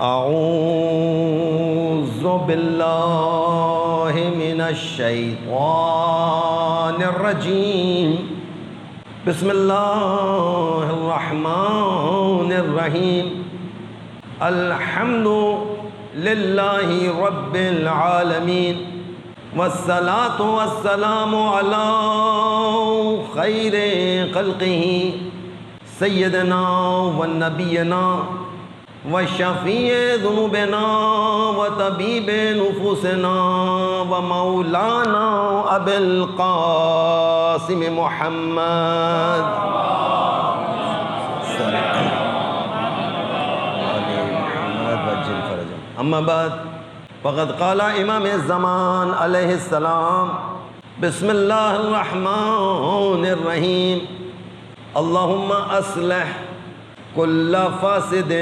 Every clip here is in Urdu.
اعوذ باللہ من الشیطان الرجیم بسم اللہ الرحمن الرحیم الحمد للہ رب العالمین والصلاة والسلام علی خیر خلقہ سیدنا ونبینا وشفیع ذنوبنا وطبیب نفوسنا ومولانا ابی القاسم محمد اما بعد فقد قال امام الزمان علیہ السلام بسم اللہ الرحمن الرحیم اللہم اصلح کل فاسد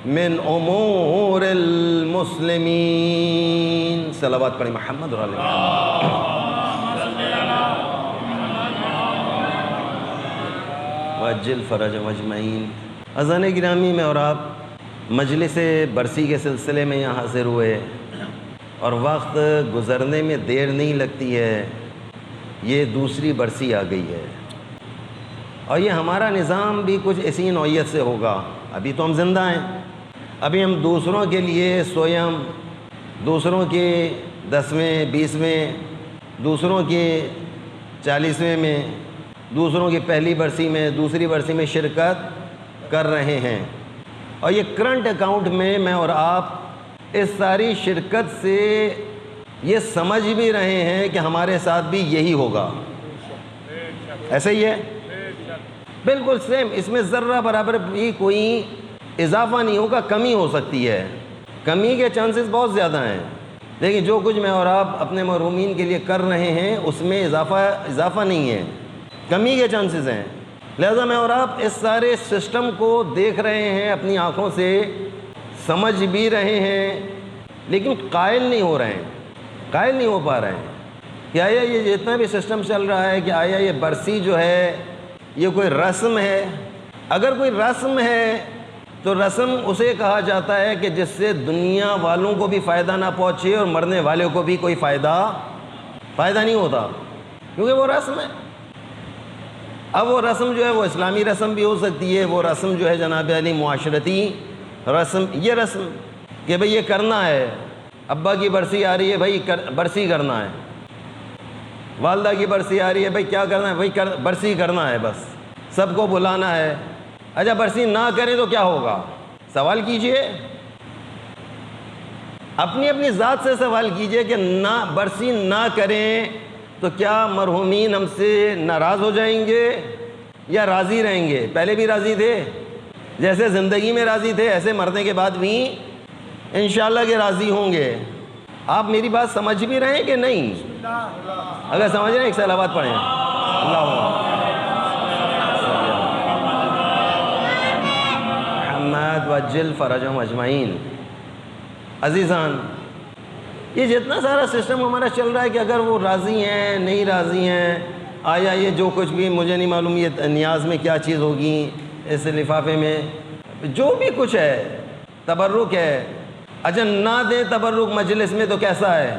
من امور المسلمین. صلوات پڑھیں محمد اور علیہ وعجل فرجهم اجمعین. اذان گرامی میں اور آپ مجلس برسی کے سلسلے میں یہاں حاضر ہوئے اور وقت گزرنے میں دیر نہیں لگتی ہے. یہ دوسری برسی آ گئی ہے اور یہ ہمارا نظام بھی کچھ اسی نوعیت سے ہوگا. ابھی تو ہم زندہ ہیں, ابھی ہم دوسروں کے لیے سویم, دوسروں کے 10ویں 20ویں, دوسروں کے 40ویں میں, دوسروں کی پہلی برسی میں, دوسری برسی میں شرکت کر رہے ہیں. اور یہ کرنٹ اکاؤنٹ میں اور آپ اس ساری شرکت سے یہ سمجھ بھی رہے ہیں کہ ہمارے ساتھ بھی یہی ہوگا. ایسے ہی ہے, بالکل سیم. اس میں ذرہ برابر بھی کوئی اضافہ نہیں ہوگا, کمی ہو سکتی ہے. کمی کے چانسز بہت زیادہ ہیں, لیکن جو کچھ میں اور آپ اپنے محرومین کے لیے کر رہے ہیں اس میں اضافہ نہیں ہے, کمی کے چانسز ہیں. لہذا میں اور آپ اس سارے سسٹم کو دیکھ رہے ہیں, اپنی آنکھوں سے سمجھ بھی رہے ہیں, لیکن قائل نہیں ہو رہے ہیں, قائل نہیں ہو پا رہے ہیں کہ آیا یہ جتنا بھی سسٹم چل رہا ہے کہ آیا یہ برسی جو ہے یہ کوئی رسم ہے. اگر کوئی رسم ہے تو رسم اسے کہا جاتا ہے کہ جس سے دنیا والوں کو بھی فائدہ نہ پہنچے اور مرنے والوں کو بھی کوئی فائدہ نہیں ہوتا, کیونکہ وہ رسم ہے. اب وہ رسم جو ہے وہ اسلامی رسم بھی ہو سکتی ہے, وہ رسم جو ہے جناب علی معاشرتی رسم. یہ رسم کہ بھئی یہ کرنا ہے, ابا کی برسی آ رہی ہے بھئی برسی کرنا ہے, والدہ کی برسی آ رہی ہے بھئی کیا کرنا ہے, بھئی برسی کرنا ہے, بس سب کو بلانا ہے. اچھا برسی نہ کریں تو کیا ہوگا؟ سوال کیجئے, اپنی ذات سے سوال کیجئے کہ نہ برسی نہ کریں تو کیا مرحومین ہم سے ناراض ہو جائیں گے یا راضی رہیں گے؟ پہلے بھی راضی تھے, جیسے زندگی میں راضی تھے ایسے مرنے کے بعد بھی انشاءاللہ کہ راضی ہوں گے. آپ میری بات سمجھ بھی رہے ہیں کہ نہیں؟ اگر سمجھ رہے ہیں ایک صلوات پڑھیں. محمد وجل فرجهم اجمعین. عزیزان, یہ جتنا سارا سسٹم ہمارا چل رہا ہے کہ اگر وہ راضی ہیں نہیں راضی ہیں, آیا یہ جو کچھ بھی مجھے نہیں معلوم یہ نیاز میں کیا چیز ہوگی, اس لفافے میں جو بھی کچھ ہے تبرک ہے. اچھا نہ دیں تبرک مجلس میں تو کیسا ہے؟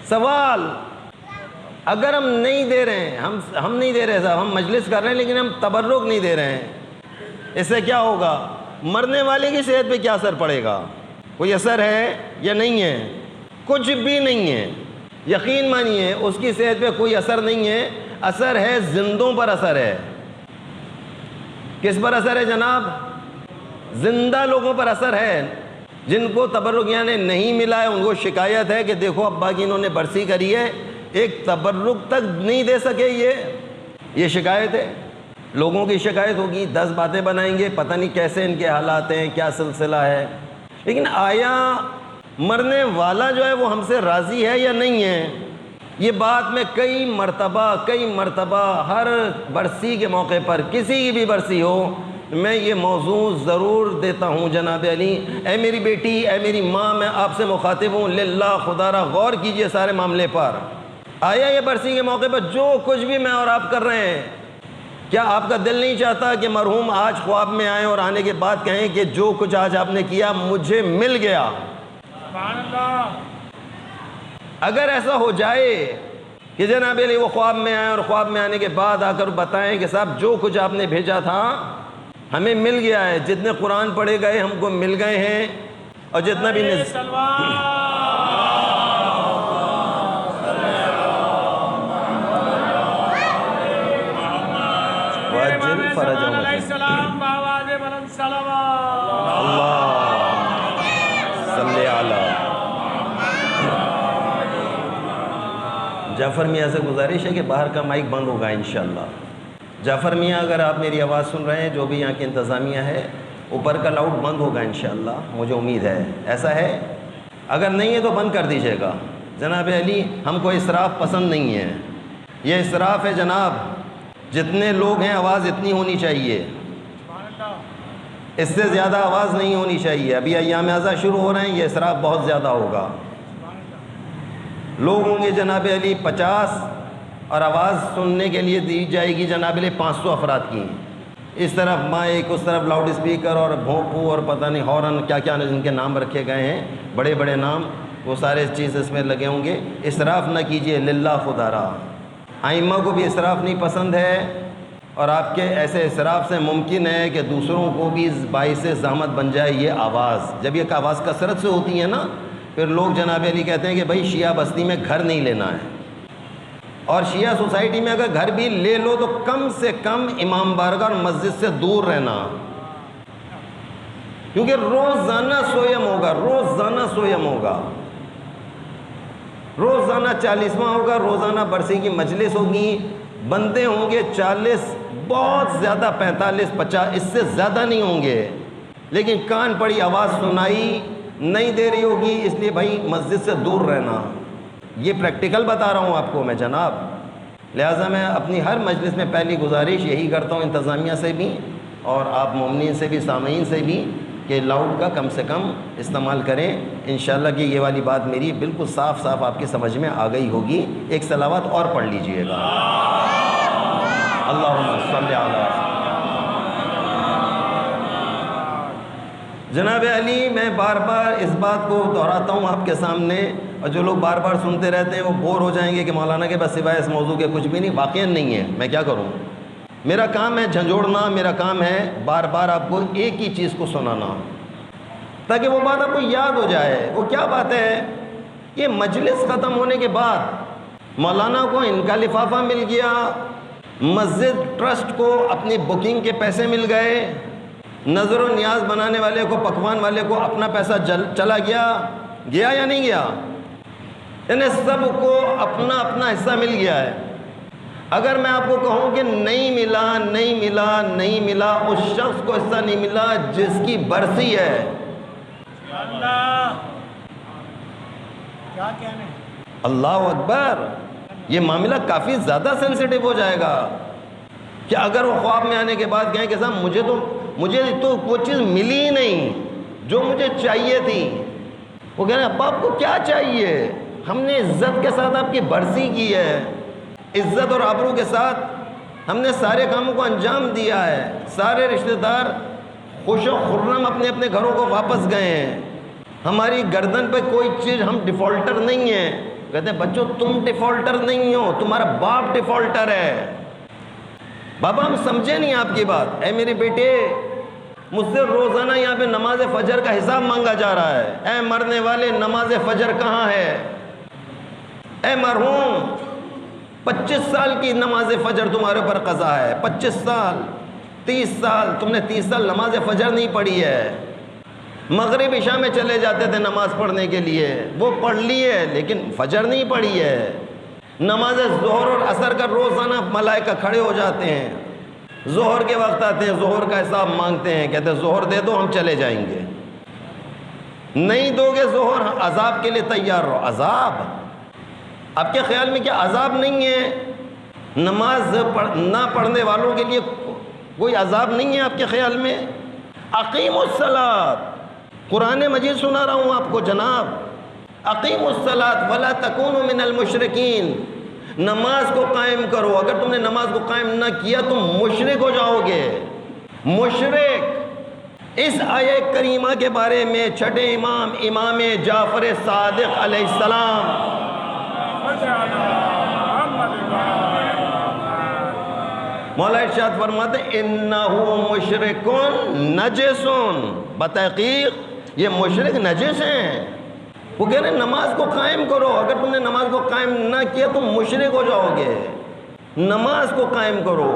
سوال, اگر ہم نہیں دے رہے ہیں, ہم نہیں دے رہے صاحب, ہم مجلس کر رہے ہیں لیکن ہم تبرک نہیں دے رہے ہیں, اس سے کیا ہوگا؟ مرنے والے کی صحت پہ کیا اثر پڑے گا؟ کوئی اثر ہے یا نہیں ہے؟ کچھ بھی نہیں ہے. یقین مانیے اس کی صحت پہ کوئی اثر نہیں ہے. اثر ہے زندوں پر اثر ہے. کس پر اثر ہے جناب؟ زندہ لوگوں پر اثر ہے. جن کو تبرک یعنی نہیں ملا ہے ان کو شکایت ہے کہ دیکھو ابا کی انہوں نے برسی کری ہے, ایک تبرک تک نہیں دے سکے. یہ شکایت ہے, لوگوں کی شکایت ہوگی, 10 باتیں بنائیں گے, پتہ نہیں کیسے ان کے حالات ہیں, کیا سلسلہ ہے. لیکن آیا مرنے والا جو ہے وہ ہم سے راضی ہے یا نہیں ہے؟ یہ بات میں کئی مرتبہ ہر برسی کے موقع پر, کسی کی بھی برسی ہو, میں یہ موضوع ضرور دیتا ہوں جناب علی. اے میری بیٹی, اے میری ماں, میں آپ سے مخاطب ہوں, للہ خدا را غور کیجئے سارے معاملے پر. آیا یہ برسی کے موقع پر جو کچھ بھی میں اور آپ کر رہے ہیں کیا آپ کا دل نہیں چاہتا کہ مرحوم آج خواب میں آئیں اور آنے کے بعد کہیں کہ جو کچھ آج آپ نے کیا مجھے مل گیا؟ سبحان اللہ۔ اگر ایسا ہو جائے کہ جناب علی وہ خواب میں آئیں اور خواب میں آنے کے بعد آ کر بتائیں کہ صاحب جو کچھ آپ نے بھیجا تھا ہمیں مل گیا ہے، جتنے قرآن پڑھے گئے ہم کو مل گئے ہیں، اور جتنا بھی جعفر میاں سے گزارش ہے کہ باہر کا مائک بند ہوگا انشاءاللہ۔ جعفر میاں اگر آپ میری آواز سن رہے ہیں، جو بھی یہاں کی انتظامیہ ہے، اوپر کا لاؤڈ بند ہوگا انشاءاللہ، مجھے امید ہے ایسا ہے، اگر نہیں ہے تو بند کر دیجیے گا۔ جناب علی ہم کو اسراف پسند نہیں ہے، یہ اسراف ہے جناب، جتنے لوگ ہیں آواز اتنی ہونی چاہیے، اس سے زیادہ آواز نہیں ہونی چاہیے۔ ابھی ایام اعزا شروع ہو رہے ہیں، یہ اسراف بہت زیادہ ہوگا، لوگ ہوں گے جناب علی 50 اور آواز سننے کے لیے دی جائے گی جناب علی 500 افراد کی، اس طرف مائک، اس طرف لاؤڈ اسپیکر اور بھونپو اور پتہ نہیں ہارن، کیا کیا ان کے نام رکھے گئے ہیں، بڑے بڑے نام، وہ سارے چیز اس میں لگے ہوں گے۔ اسراف نہ کیجئے، للہ خدا را۔ ائمہ کو بھی اسراف نہیں پسند ہے، اور آپ کے ایسے اسراف سے ممکن ہے کہ دوسروں کو بھی باعث زحمت بن جائے یہ آواز۔ جب یہ آواز کثرت سے ہوتی ہے نا، پھر لوگ جناب علی کہتے ہیں کہ بھائی شیعہ بستی میں گھر نہیں لینا ہے، اور شیعہ سوسائٹی میں اگر گھر بھی لے لو تو کم سے کم امام بارگاہ اور مسجد سے دور رہنا، کیونکہ روزانہ سویم ہوگا، روزانہ سویم ہوگا، روزانہ 40واں ہوگا، روزانہ برسی کی مجلس ہوگی، بندے ہوں گے 40، بہت زیادہ 45 50، اس سے زیادہ نہیں ہوں گے، لیکن کان پڑی آواز سنائی نہیں دے رہی ہوگی، اس لیے بھائی مسجد سے دور رہنا۔ یہ پریکٹیکل بتا رہا ہوں آپ کو میں جناب، لہٰذا میں اپنی ہر مجلس میں پہلی گزارش یہی کرتا ہوں انتظامیہ سے بھی اور آپ مومنین سے بھی، سامعین سے بھی، کہ لاؤڈ کا کم سے کم استعمال کریں۔ انشاءاللہ کہ یہ والی بات میری بالکل صاف صاف آپ کی سمجھ میں آ گئی ہوگی۔ ایک صلوات اور پڑھ لیجئے گا، اللہم صلی علی۔ جناب علی میں بار بار اس بات کو دہراتا ہوں آپ کے سامنے، اور جو لوگ بار بار سنتے رہتے ہیں وہ بور ہو جائیں گے کہ مولانا کے بس سوائے اس موضوع کے کچھ بھی نہیں، واقعا نہیں ہے، میں کیا کروں، میرا کام ہے جھنجھوڑنا، میرا کام ہے بار بار آپ کو ایک ہی چیز کو سنانا تاکہ وہ بات آپ کو یاد ہو جائے۔ وہ کیا بات ہے؟ یہ مجلس ختم ہونے کے بعد مولانا کو ان کا لفافہ مل گیا، مسجد ٹرسٹ کو اپنی بکنگ کے پیسے مل گئے، نظر و نیاز بنانے والے کو، پکوان والے کو اپنا پیسہ چلا گیا یا نہیں گیا؟ یعنی سب کو اپنا اپنا حصہ مل گیا ہے۔ اگر میں آپ کو کہوں کہ نہیں ملا نہیں ملا نہیں ملا، اس شخص کو حصہ نہیں ملا جس کی برسی ہے۔ اللہ اکبر، یہ معاملہ کافی زیادہ سینسیٹیو ہو جائے گا کہ اگر وہ خواب میں آنے کے بعد کہیں کہ صاحب مجھے تو وہ چیز ملی ہی نہیں جو مجھے چاہیے تھی۔ وہ کہہ رہے ہیں ابا آپ کو کیا چاہیے؟ ہم نے عزت کے ساتھ آپ کی برسی کی ہے، عزت اور آبرو کے ساتھ ہم نے سارے کاموں کو انجام دیا ہے، سارے رشتہ دار خوش و خرم اپنے اپنے گھروں کو واپس گئے ہیں، ہماری گردن پہ کوئی چیز، ہم ڈیفالٹر نہیں ہیں۔ کہتے ہیں بچوں تم ڈیفالٹر نہیں ہو، تمہارا باپ ڈیفالٹر ہے۔ بابا ہم سمجھے نہیں آپ کی بات۔ اے میرے بیٹے، مجھ سے روزانہ یہاں پہ نماز فجر کا حساب مانگا جا رہا ہے۔ اے مرنے والے، نماز فجر کہاں ہے؟ اے مرحوم، 25 سال کی نماز فجر تمہارے اوپر قضا ہے، 25 سال، 30 سال، تم نے 30 سال نماز فجر نہیں پڑھی ہے۔ مغرب عشاء میں چلے جاتے تھے نماز پڑھنے کے لیے، وہ پڑھ لی ہے لیکن فجر نہیں پڑھی ہے۔ نماز ظہر اور عصر کا روزانہ ملائکہ کھڑے ہو جاتے ہیں، ظہر کے وقت آتے ہیں، ظہر کا حساب مانگتے ہیں، کہتے ہیں ظہر دے دو ہم چلے جائیں گے، نہیں دو گے ظہر عذاب کے لیے تیار رہو۔ عذاب؟ آپ کے خیال میں کیا عذاب نہیں ہے؟ نماز نہ پڑھنے والوں کے لیے کوئی عذاب نہیں ہے آپ کے خیال میں؟ اقیموا الصلاۃ، قرآن مجید سنا رہا ہوں آپ کو جناب، اقیموا الصلاۃ ولا تکونوا من المشرکین، نماز کو قائم کرو. اگر تم نے نماز کو قائم نہ کیا تم مشرک ہو جاؤ گے. مشرک. اس آیہ کریمہ کے بارے میں چھٹے امام امام جعفر صادق علیہ السلام مولا ارشاد فرماتے انہو مشرکون نجسون، بتحقیق یہ مشرک نجس ہیں. وہ کہہ رہے ہیں نماز کو قائم کرو. اگر تم نے نماز کو قائم نہ کیا تم مشرک ہو جاؤ گے. نماز کو قائم کرو.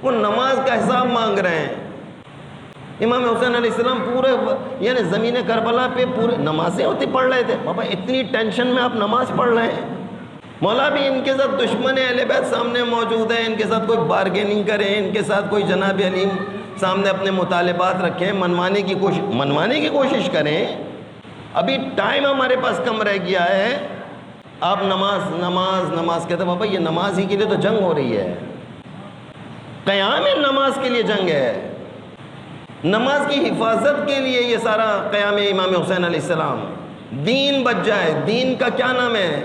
وہ نماز کا حساب مانگ رہے ہیں. امام حسین علیہ السلام پورے یعنی زمین کربلا پہ پورے نمازیں ہوتی پڑھ رہے تھے. بابا اتنی ٹینشن میں آپ نماز پڑھ رہے ہیں. مولا بھی ان کے ساتھ دشمن اہل بیت سامنے موجود ہیں، ان کے ساتھ کوئی بارگیننگ کریں، ان کے ساتھ کوئی جناب علیم سامنے اپنے مطالبات رکھیں، منوانے کی کوشش کریں. ابھی ٹائم ہمارے پاس کم رہ گیا ہے. آپ نماز کہتے ہیں بابا یہ نماز ہی کے لیے تو جنگ ہو رہی ہے. قیام نماز کے لیے جنگ ہے. نماز کی حفاظت کے لیے یہ سارا قیام امام حسین علیہ السلام. دین بچ جائے. دین کا کیا نام ہے؟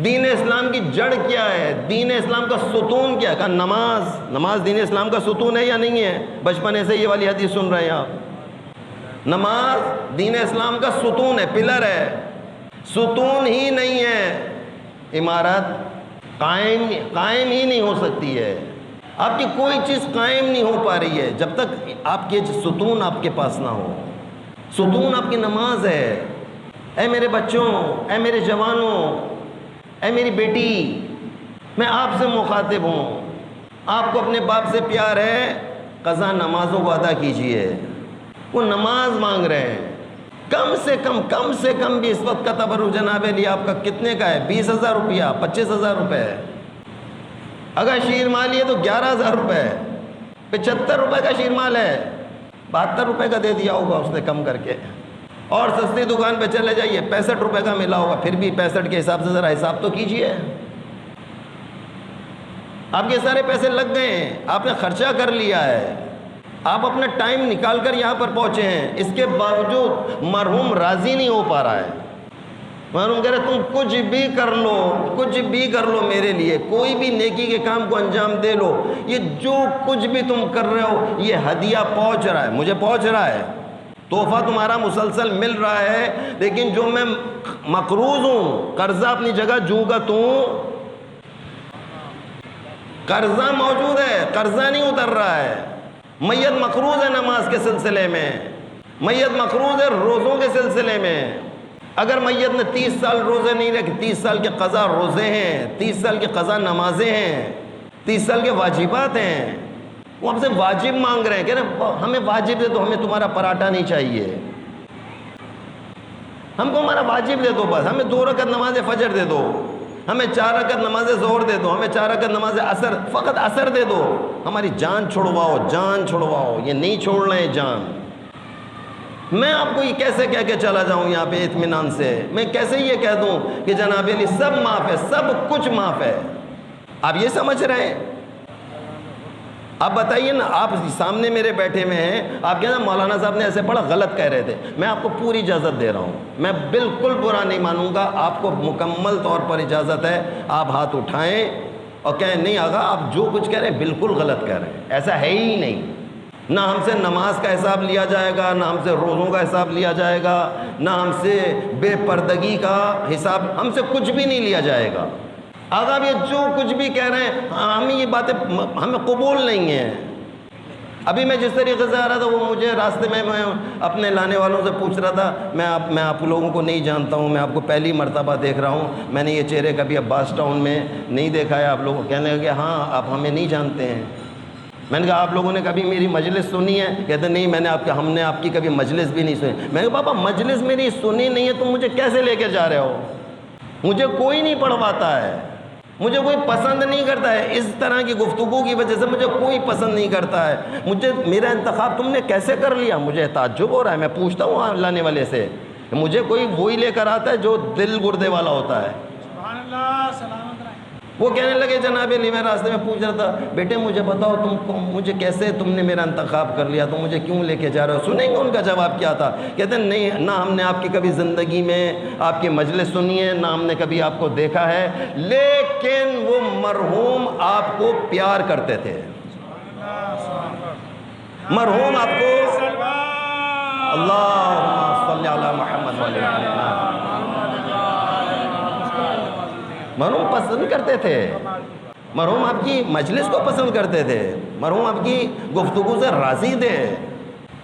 دین اسلام کی جڑ کیا ہے؟ دین اسلام کا ستون کیا ہے؟ کہا نماز دین اسلام کا ستون ہے یا نہیں ہے؟ بچپنے سے یہ والی حدیث سن رہے ہیں آپ. نماز دین اسلام کا ستون ہے، پلر ہے. ستون ہی نہیں ہے عمارت قائم ہی نہیں ہو سکتی ہے. آپ کی کوئی چیز قائم نہیں ہو پا رہی ہے جب تک آپ کے ستون آپ کے پاس نہ ہو. ستون آپ کی نماز ہے. اے میرے بچوں، اے میرے جوانوں، اے میری بیٹی، میں آپ سے مخاطب ہوں. آپ کو اپنے باپ سے پیار ہے، قضا نمازوں کو ادا کیجئے. وہ نماز مانگ رہے ہیں. کم سے کم بھی اس وقت کا تبرع جناب علی آپ کا کتنے کا ہے؟ 20,000 روپیہ، 25,000 روپے. اگر شیر مال ہے تو 11,000 روپے. 75 روپے کا شیر مال ہے، 72 روپے کا دے دیا ہوگا اس نے کم کر کے. اور سستی دکان پہ چلے جائیے 65 روپے کا ملا ہوگا، پھر بھی 65 کے حساب سے ذرا حساب تو کیجئے. آپ کے سارے پیسے لگ گئے ہیں، آپ نے خرچہ کر لیا ہے، آپ اپنا ٹائم نکال کر یہاں پر پہنچے ہیں. اس کے باوجود مرحوم راضی نہیں ہو پا رہا ہے. مرحوم کہہ رہے تم کچھ بھی کر لو میرے لیے، کوئی بھی نیکی کے کام کو انجام دے لو. یہ جو کچھ بھی تم کر رہے ہو یہ ہدیہ پہنچ رہا ہے، مجھے پہنچ رہا ہے، تحفہ تمہارا مسلسل مل رہا ہے. لیکن جو میں مقروض ہوں، قرضہ اپنی جگہ جوں کا توں، قرضہ موجود ہے، قرضہ نہیں اتر رہا ہے. میت مقروض ہے نماز کے سلسلے میں، میت مقروض ہے روزوں کے سلسلے میں. اگر میت نے 30 سال روزے نہیں رکھے، 30 سال کے قضا روزے ہیں، 30 سال کے قضا نمازیں ہیں، 30 سال کے واجبات ہیں. وہ ہم سے واجب مانگ رہے ہیں، کہہ رہے ہیں ہمیں واجب دے دو، ہمیں تمہارا پراٹھا نہیں چاہیے، ہم کو ہمارا واجب دے دو بس. ہمیں 2 رکعت نماز فجر دے دو، ہمیں 4 رکعت نماز ظہر دے دو، ہمیں 4 رکعت نماز عصر، فقط عصر دے دو. ہماری جان چھڑواؤ. یہ نہیں چھوڑ رہے ہیں جان. میں آپ کو یہ کیسے کہہ کے چلا جاؤں یہاں پہ اطمینان سے؟ میں کیسے یہ کہہ دوں کہ جناب علی سب معاف ہے، سب کچھ معاف ہے؟ آپ یہ سمجھ رہے ہیں؟ آپ بتائیے نا. آپ سامنے میرے بیٹھے میں ہیں، آپ کہتے ہیں مولانا صاحب نے ایسے بڑا غلط کہہ رہے تھے. میں آپ کو پوری اجازت دے رہا ہوں، میں بالکل برا نہیں مانوں گا. آپ کو مکمل طور پر اجازت ہے، آپ ہاتھ اٹھائیں اور کہیں نہیں آقا آپ جو کچھ کہہ رہے ہیں بالکل غلط کہہ رہے ہیں. ایسا ہے ہی نہیں. نہ ہم سے نماز کا حساب لیا جائے گا، نہ ہم سے روزوں کا حساب لیا جائے گا، نہ ہم سے بے پردگی کا حساب، ہم سے کچھ بھی نہیں لیا جائے گا. آقا یہ جو کچھ بھی کہہ رہے ہیں ہمیں یہ باتیں ہمیں قبول نہیں ہیں. ابھی میں جس طریقے سے آ رہا تھا وہ مجھے راستے میں اپنے لانے والوں سے پوچھ رہا تھا، میں آپ لوگوں کو نہیں جانتا ہوں، میں آپ کو پہلی مرتبہ دیکھ رہا ہوں، میں نے یہ چہرے کبھی عباس ٹاؤن میں نہیں دیکھا ہے آپ لوگوں. کہنے لگے ہاں آپ ہمیں نہیں جانتے ہیں. میں نے کہا آپ لوگوں نے کبھی میری مجلس سنی ہے؟ کہتے نہیں ہم نے آپ کی کبھی مجلس بھی نہیں سنی. میں نے کہا بابا مجلس میری سنی نہیں ہے تم مجھے کیسے لے کے جا رہے ہو؟ مجھے کوئی نہیں پڑھواتا ہے، مجھے کوئی پسند نہیں کرتا ہے. اس طرح کی گفتگو کی وجہ سے مجھے کوئی پسند نہیں کرتا ہے. میرا انتخاب تم نے کیسے کر لیا؟ مجھے تعجب ہو رہا ہے. میں پوچھتا ہوں لانے والے سے، مجھے کوئی وہی لے کر آتا ہے جو دل گردے والا ہوتا ہے. سبحان اللہ، سلامت رہے. وہ کہنے لگے جناب علی میں راستے میں پوچھ رہا تھا بیٹے مجھے بتاؤ مجھے کیسے تم نے میرا انتخاب کر لیا، تم مجھے کیوں لے کے جا رہے ہو؟ سنیں گے ان کا جواب کیا تھا؟ کہتے ہیں نہیں، نہ ہم نے آپ کی کبھی زندگی میں آپ کی مجلس سنی ہے، نہ ہم نے کبھی آپ کو دیکھا ہے، لیکن وہ مرحوم آپ کو پیار کرتے تھے، مرحوم آپ کو اللہم صلی علی محمد وعلی محمد مرحوم پسند کرتے تھے، مرحوم آپ کی مجلس کو پسند کرتے تھے، مرحوم آپ کی گفتگو سے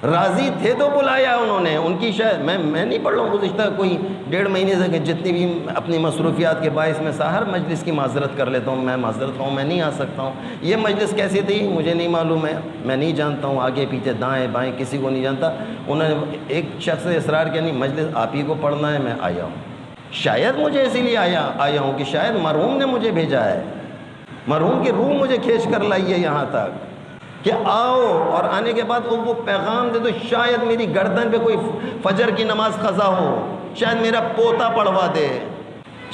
راضی تھے تو بلایا انہوں نے۔ ان کی شاید میں نہیں پڑھ رہا ہوں، گزشتہ کوئی 1.5 مہینے سے جتنی بھی اپنی مصروفیات کے باعث میں ہر مجلس کی معذرت کر لیتا ہوں، میں معذرت ہوں، میں نہیں آ سکتا ہوں۔ یہ مجلس کیسی تھی مجھے نہیں معلوم ہے، میں نہیں جانتا ہوں، آگے پیچھے دائیں بائیں کسی کو نہیں جانتا۔ انہوں نے ایک شخص سے اصرار کیا نہیں مجلس آپ ہی کو پڑھنا ہے، میں آیا ہوں، شاید مجھے اسی لیے آیا ہوں کہ شاید مرحوم نے مجھے بھیجا ہے، مرحوم کی روح مجھے کھینچ کر لائی ہے یہاں تک کہ آؤ، اور آنے کے بعد وہ پیغام دے تو شاید میری گردن پہ کوئی فجر کی نماز قضا ہو، شاید میرا پوتا پڑھوا دے،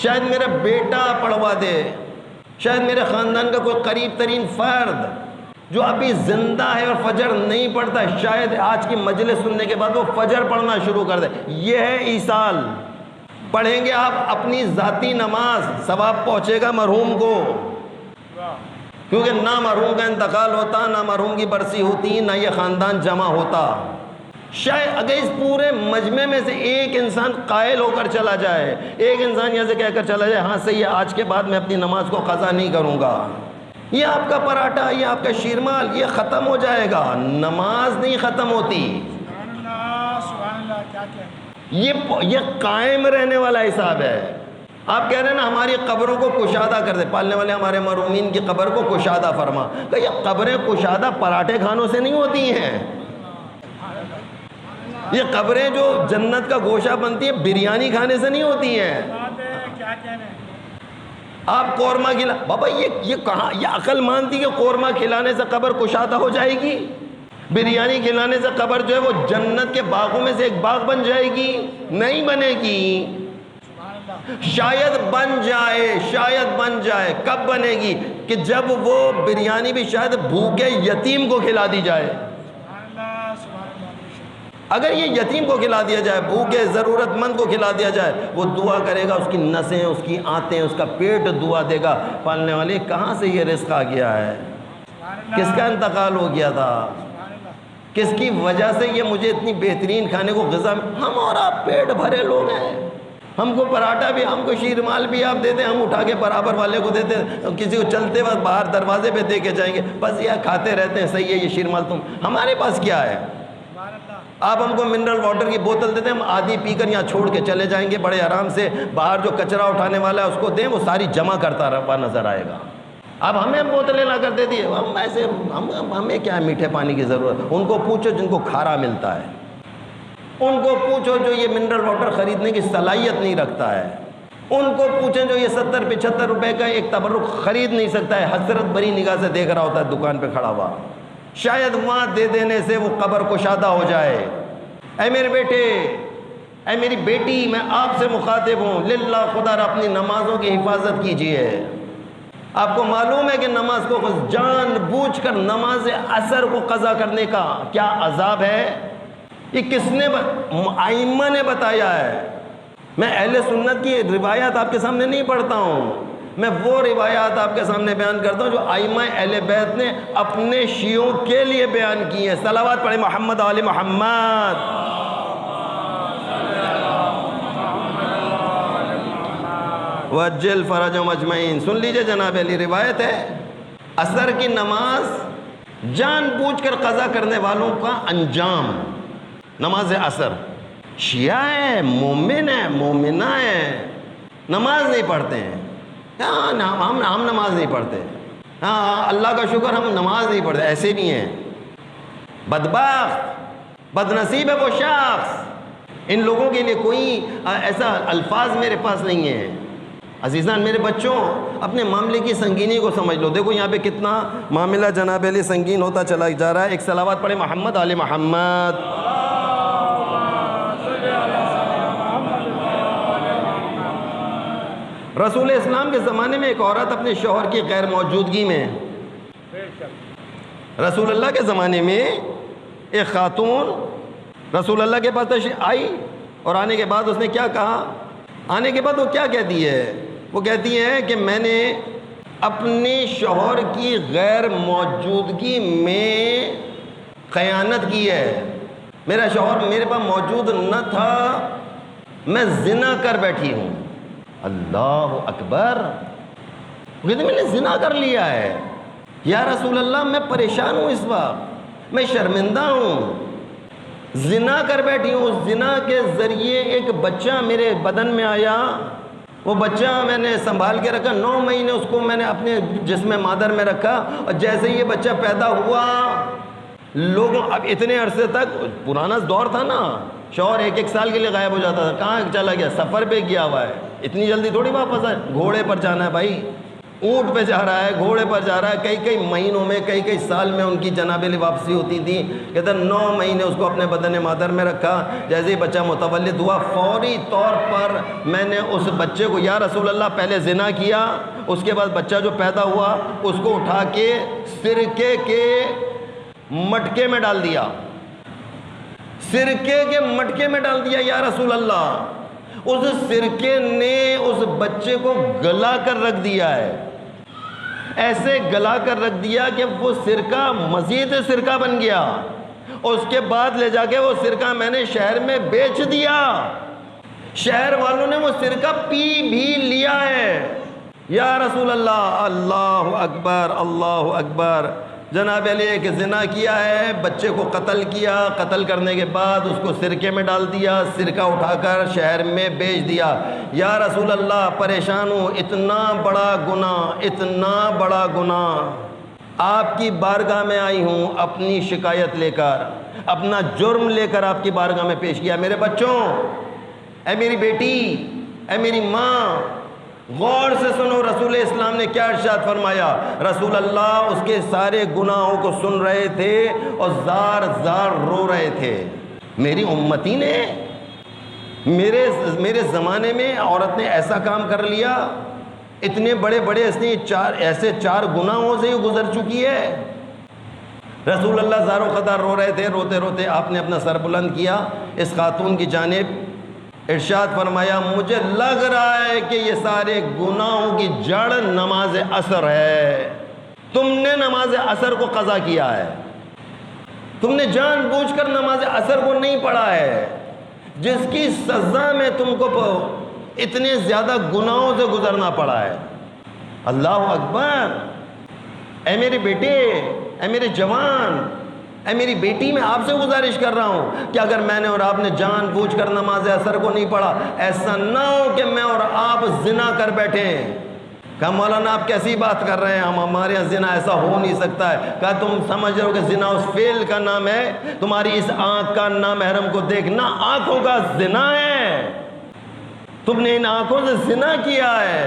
شاید میرا بیٹا پڑھوا دے، شاید میرے خاندان کا کوئی قریب ترین فرد جو ابھی زندہ ہے اور فجر نہیں پڑھتا، شاید آج کی مجلس سننے کے بعد وہ فجر پڑھنا شروع کر دے۔ یہ ہے ایصال۔ پڑھیں گے آپ اپنی ذاتی نماز، ثواب پہنچے گا مرحوم کو، کیونکہ نہ مرحوم کا انتقال ہوتا، نہ مرحوم کی برسی ہوتی، نہ یہ خاندان جمع ہوتا۔ شاید اگر اس پورے مجمع میں سے ایک انسان قائل ہو کر چلا جائے، ایک انسان یہاں سے کہہ کر چلا جائے ہاں صحیح ہے آج کے بعد میں اپنی نماز کو قضا نہیں کروں گا، یہ آپ کا پراٹھا، یہ آپ کا شیرمال، یہ ختم ہو جائے گا، نماز نہیں ختم ہوتی۔ سبحان اللہ، کیا کہہ یہ قائم رہنے والا حساب ہے۔ آپ کہہ رہے ہیں نا ہماری قبروں کو کشادہ کر دے، پالنے والے ہمارے مرحومین کی قبر کو کشادہ فرما، کہ یہ قبریں کشادہ پراٹھے کھانوں سے نہیں ہوتی ہیں، یہ قبریں جو جنت کا گوشہ بنتی ہیں بریانی کھانے سے نہیں ہوتی ہیں۔ کیا کہنے آپ قورمہ کھلا بابا، یہ کہاں، یہ عقل مانتی کہ قورمہ کھلانے سے قبر کشادہ ہو جائے گی؟ بریانی کھلانے سے قبر جو ہے وہ جنت کے باغوں میں سے ایک باغ بن جائے گی؟ نہیں بنے گی۔ شاید بن جائے، کب بنے گی؟ کہ جب وہ بریانی بھی شاید بھوکے یتیم کو کھلا دی جائے۔ اگر یہ یتیم کو کھلا دیا جائے، بھوکے ضرورت مند کو کھلا دیا جائے، وہ دعا کرے گا، اس کی نسیں، اس کی آنتیں، اس کا پیٹ دعا دے گا، پالنے والے کہاں سے یہ رزق آ گیا ہے؟ کس کا انتقال ہو گیا تھا؟ کس کی وجہ سے یہ مجھے اتنی بہترین کھانے کو غذا؟ ہم اور آپ پیٹ بھرے لوگ ہیں، ہم کو پراٹھا بھی، ہم کو شیرمال بھی آپ دیتے ہیں، ہم اٹھا کے برابر والے کو دیتے ہیں، کسی کو چلتے وقت باہر دروازے پہ دے کے جائیں گے، بس یہ کھاتے رہتے ہیں، صحیح ہے یہ شیرمال تم، ہمارے پاس کیا ہے؟ آپ ہم کو منرل واٹر کی بوتل دیتے ہیں، ہم آدھی پی کر یہاں چھوڑ کے چلے جائیں گے بڑے آرام سے، باہر جو کچرا اٹھانے والا ہے اس کو دیں، وہ ساری جمع کرتا رہا نظر آئے گا۔ اب ہمیں بوتلیں لا کر دے دیے، ہم ایسے ہمیں کیا ہے میٹھے پانی کی ضرورت؟ ان کو پوچھو جن کو کھارا ملتا ہے، ان کو پوچھو جو یہ منرل واٹر خریدنے کی صلاحیت نہیں رکھتا ہے، ان کو پوچھیں جو یہ 70-75 روپے کا ایک تبرک خرید نہیں سکتا ہے، حسرت بری نگاہ سے دیکھ رہا ہوتا ہے دکان پہ کھڑا ہوا، شاید وہاں دے دینے سے وہ قبر کشادہ ہو جائے۔ اے میرے بیٹے، اے میری بیٹی، میں آپ سے مخاطب ہوں، للہ خدا را اپنی نمازوں کی حفاظت کیجئے۔ آپ کو معلوم ہے کہ نماز کو جان بوجھ کر نماز عصر کو قضا کرنے کا کیا عذاب ہے؟ یہ کس نے ائمہ نے بتایا ہے۔ میں اہل سنت کی روایات آپ کے سامنے نہیں پڑھتا ہوں، میں وہ روایات آپ کے سامنے بیان کرتا ہوں جو ائمہ اہل بیت نے اپنے شیعوں کے لیے بیان کی ہیں۔ صلوات پڑھیں محمد علی محمد۔ وجل فرجهم اجمعین۔ سن لیجئے جناب علی، روایت ہے عصر کی نماز جان بوجھ کر قضا کرنے والوں کا انجام، نماز عصر، شیعہ ہیں، مومن ہیں، مومنہ ہیں، نماز نہیں پڑھتے ہیں، ہم نماز نہیں پڑھتے، ہاں اللہ کا شکر ہم نماز نہیں پڑھتے، ایسے بھی ہیں۔ بدبخت، بدنصیب ہے وہ شخص۔ ان لوگوں کے لیے کوئی ایسا الفاظ میرے پاس نہیں ہے۔ عزیزان میرے بچوں، اپنے معاملے کی سنگینی کو سمجھ لو۔ دیکھو یہاں پہ کتنا معاملہ جناب علی سنگین ہوتا چلا جا رہا ہے۔ ایک صلوات پڑھے محمد علی محمد۔ رسول اسلام کے زمانے میں ایک عورت اپنے شوہر کی غیر موجودگی میں، رسول اللہ کے زمانے میں ایک خاتون رسول اللہ کے پاس تشریف آئی، اور آنے کے بعد اس نے کیا کہا؟ آنے کے بعد وہ کیا کہتی ہے؟ وہ کہتی ہے کہ میں نے اپنے شوہر کی غیر موجودگی میں خیانت کی ہے، میرا شوہر میرے پاس موجود نہ تھا، میں زنا کر بیٹھی ہوں۔ اللہ اکبر! وہ کہتے میں نے زنا کر لیا ہے، یا رسول اللہ میں پریشان ہوں، اس وقت میں شرمندہ ہوں، زنا کر بیٹھی ہوں۔ اس زنا کے ذریعے ایک بچہ میرے بدن میں آیا، وہ بچہ میں نے سنبھال کے رکھا، 9 مہینے اس کو میں نے اپنے جسم مادر میں رکھا، اور جیسے یہ بچہ پیدا ہوا، لوگوں اب اتنے عرصے تک پرانا دور تھا نا، شوہر 1 سال کے لیے غائب ہو جاتا تھا، کہاں چلا گیا؟ سفر پہ گیا ہوا ہے، اتنی جلدی تھوڑی واپس آئے، گھوڑے پر جانا ہے بھائی، اونٹ پہ جا رہا ہے، گھوڑے پر جا رہا ہے، کئی مہینوں میں کئی سال میں ان کی جناب علی واپسی ہوتی تھی۔ کہتا 9 مہینے اس کو اپنے بدن مادر میں رکھا، جیسے ہی بچہ متولد ہوا فوری طور پر میں نے اس بچے کو، یا رسول اللہ، پہلے زنا کیا، اس کے بعد بچہ جو پیدا ہوا اس کو اٹھا کے سرکے کے مٹکے میں ڈال دیا، سرکے کے مٹکے میں ڈال دیا یا رسول اللہ۔ اس سرکے نے اس بچے کو گلا کر رکھ دیا ہے، ایسے گلا کر رکھ دیا کہ وہ سرکہ مزید سرکہ بن گیا، اس کے بعد لے جا کے وہ سرکہ میں نے شہر میں بیچ دیا، شہر والوں نے وہ سرکہ پی بھی لیا ہے یا رسول اللہ۔ اللہ اکبر، اللہ اکبر! جناب علی ایک زنا کیا ہے، بچے کو قتل کیا، قتل کرنے کے بعد اس کو سرکے میں ڈال دیا، سرکہ اٹھا کر شہر میں بیچ دیا۔ یا رسول اللہ پریشان ہوں، اتنا بڑا گناہ، اتنا بڑا گناہ، آپ کی بارگاہ میں آئی ہوں اپنی شکایت لے کر، اپنا جرم لے کر آپ کی بارگاہ میں پیش کیا۔ میرے بچوں، اے میری بیٹی، اے میری ماں، غور سے سنو رسول اسلام نے کیا ارشاد فرمایا۔ رسول اللہ اس کے سارے گناہوں کو سن رہے تھے اور زار زار رو رہے تھے۔ میری امتی نے، میرے زمانے میں عورت نے ایسا کام کر لیا، اتنے بڑے بڑے ایسے 4 گناہوں سے یہ گزر چکی ہے۔ رسول اللہ زار و قدر رو رہے تھے، روتے روتے آپ نے اپنا سر بلند کیا اس خاتون کی جانب، ارشاد فرمایا مجھے لگ رہا ہے کہ یہ سارے گناہوں کی جڑ نماز عصر ہے، تم نے نماز عصر کو قضا کیا ہے، تم نے جان بوجھ کر نماز عصر کو نہیں پڑھا ہے، جس کی سزا میں تم کو اتنے زیادہ گناہوں سے گزرنا پڑا ہے۔ اللہ اکبر! اے میرے بیٹے، اے میرے جوان، اے میری بیٹی، میں آپ سے گزارش کر رہا ہوں کہ اگر میں نے اور آپ نے جان بوجھ کر نماز عصر کو نہیں پڑھا، ایسا نہ ہو کہ میں اور آپ زنا کر بیٹھے۔ کہا مولانا آپ کیسی بات کر رہے ہیں، ہمارے یہاں زنا ایسا ہو نہیں سکتا ہے۔ کہا تم سمجھ رہے ہو کہ زنا اس فعل کا نام ہے، تمہاری اس آنکھ کا نامحرم کو دیکھنا آنکھوں کا زنا ہے، تم نے ان آنکھوں سے زنا کیا ہے،